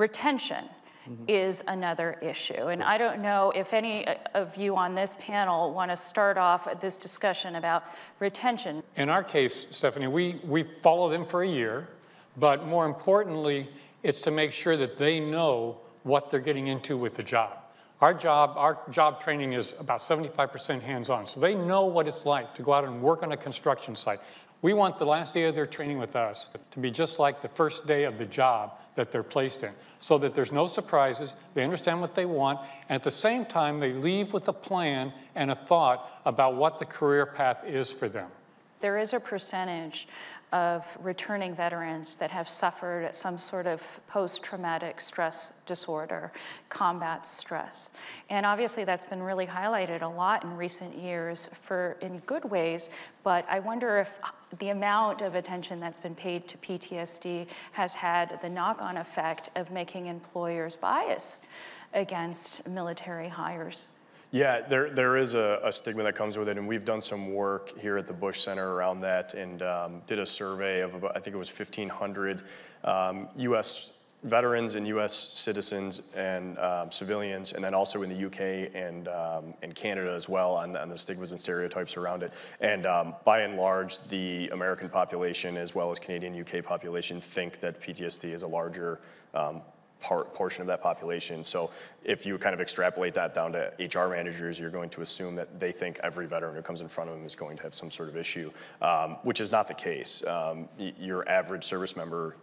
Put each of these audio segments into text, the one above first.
retention is another issue. And I don't know if any of you on this panel want to start off this discussion about retention. In our case, Stephanie, we follow them for a year, but more importantly, it's to make sure that they know what they're getting into with the job. Our job training is about 75% hands-on, so they know what it's like to go out and work on a construction site. We want the last day of their training with us to be just like the first day of the job that they're placed in, so that there's no surprises, they understand what they want, and at the same time, they leave with a plan and a thought about what the career path is for them. There is a percentage of returning veterans that have suffered some sort of post-traumatic stress disorder, combat stress. And obviously that's been really highlighted a lot in recent years in good ways, but I wonder if the amount of attention that's been paid to PTSD has had the knock-on effect of making employers biased against military hires. Yeah, there is a stigma that comes with it, and we've done some work here at the Bush Center around that, and did a survey of about, I think it was 1,500 U.S. veterans and U.S. citizens and civilians, and then also in the UK and Canada as well on the stigmas and stereotypes around it. And by and large, the American population as well as Canadian UK population think that PTSD is a larger portion of that population. So if you kind of extrapolate that down to HR managers, you're going to assume that they think every veteran who comes in front of them is going to have some sort of issue, which is not the case. Your average service member,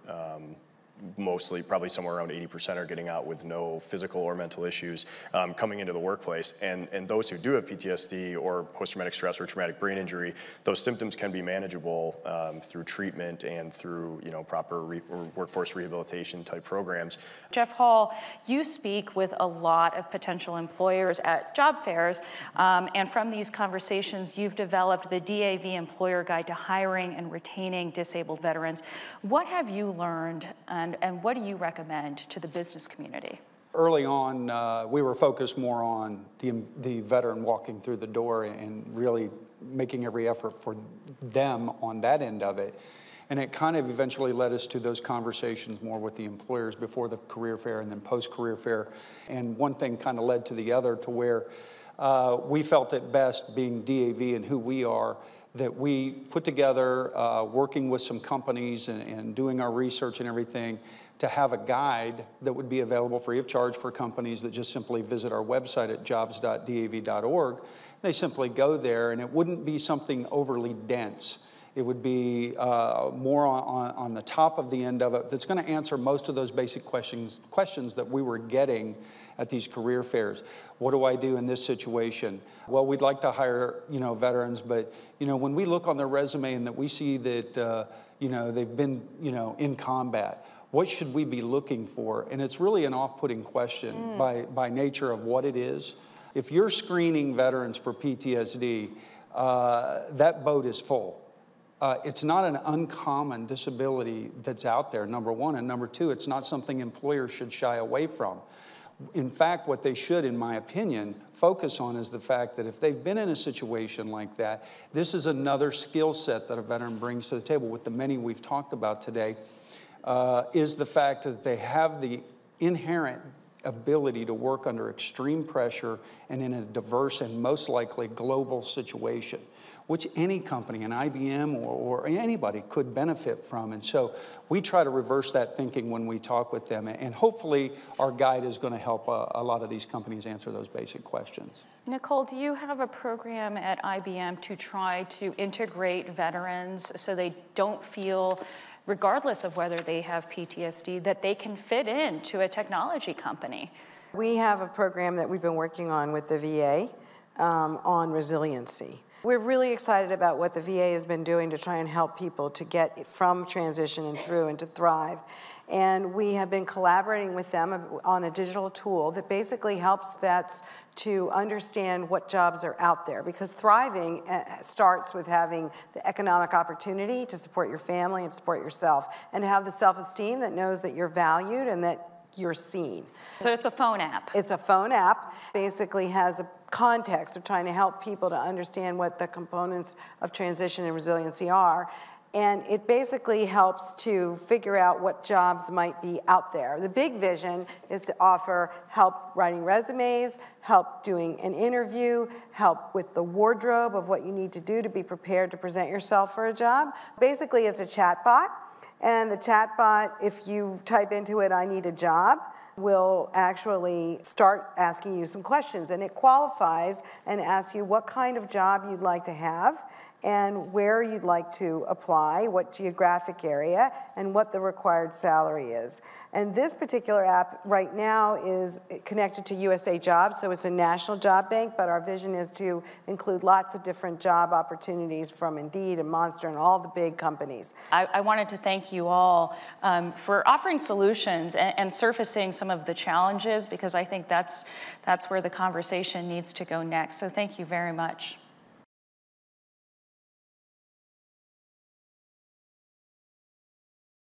mostly, probably somewhere around 80% are getting out with no physical or mental issues coming into the workplace. And those who do have PTSD or post-traumatic stress or traumatic brain injury, those symptoms can be manageable through treatment and through proper workforce rehabilitation type programs. Jeff Hall, you speak with a lot of potential employers at job fairs, and from these conversations, you've developed the DAV Employer Guide to Hiring and Retaining Disabled Veterans. What have you learned, and what do you recommend to the business community? Early on, we were focused more on the veteran walking through the door and really making every effort for them on that end of it. And it kind of eventually led us to those conversations more with the employers before the career fair and then post-career fair. And one thing kind of led to the other, to where we felt it best, being DAV and who we are, that we put together, working with some companies and doing our research and everything, to have a guide that would be available free of charge for companies that just simply visit our website at jobs.dav.org. They simply go there, and it wouldn't be something overly dense. It would be more on the top of the end of it that's going to answer most of those basic questions that we were getting at these career fairs. What do I do in this situation? Well, we'd like to hire, veterans, but, when we look on their resume and that we see that, they've been, in combat, what should we be looking for? And it's really an off-putting question by nature of what it is. If you're screening veterans for PTSD, that boat is full. It's not an uncommon disability that's out there, number one, and number two, it's not something employers should shy away from. In fact, what they should, in my opinion, focus on is the fact that if they've been in a situation like that, this is another skill set that a veteran brings to the table, with the many we've talked about today, is the fact that they have the inherent ability to work under extreme pressure and in a diverse and most likely global situation, which any company, an IBM or anybody, could benefit from. And so we try to reverse that thinking when we talk with them, and hopefully our guide is going to help a lot of these companies answer those basic questions. Nicole, do you have a program at IBM to try to integrate veterans so they don't feel, regardless of whether they have PTSD, that they can fit into a technology company? We have a program that we've been working on with the VA on resiliency. We're really excited about what the VA has been doing to try and help people to get from transition and through and to thrive. And we have been collaborating with them on a digital tool that basically helps vets to understand what jobs are out there, because thriving starts with having the economic opportunity to support your family and support yourself, and to have the self-esteem that knows that you're valued and that you're seen. So it's a phone app. It's a phone app. Basically has a context of trying to help people to understand what the components of transition and resiliency are. And it basically helps to figure out what jobs might be out there. The big vision is to offer help writing resumes, help doing an interview, help with the wardrobe of what you need to do to be prepared to present yourself for a job. Basically, it's a chatbot. And the chatbot, if you type into it, "I need a job," will actually start asking you some questions. And it qualifies and asks you what kind of job you'd like to have and where you'd like to apply, what geographic area, and what the required salary is. And this particular app right now is connected to USA Jobs, so it's a national job bank, but our vision is to include lots of different job opportunities from Indeed and Monster and all the big companies. I wanted to thank you all for offering solutions and surfacing some of the challenges, because I think that's where the conversation needs to go next. So thank you very much.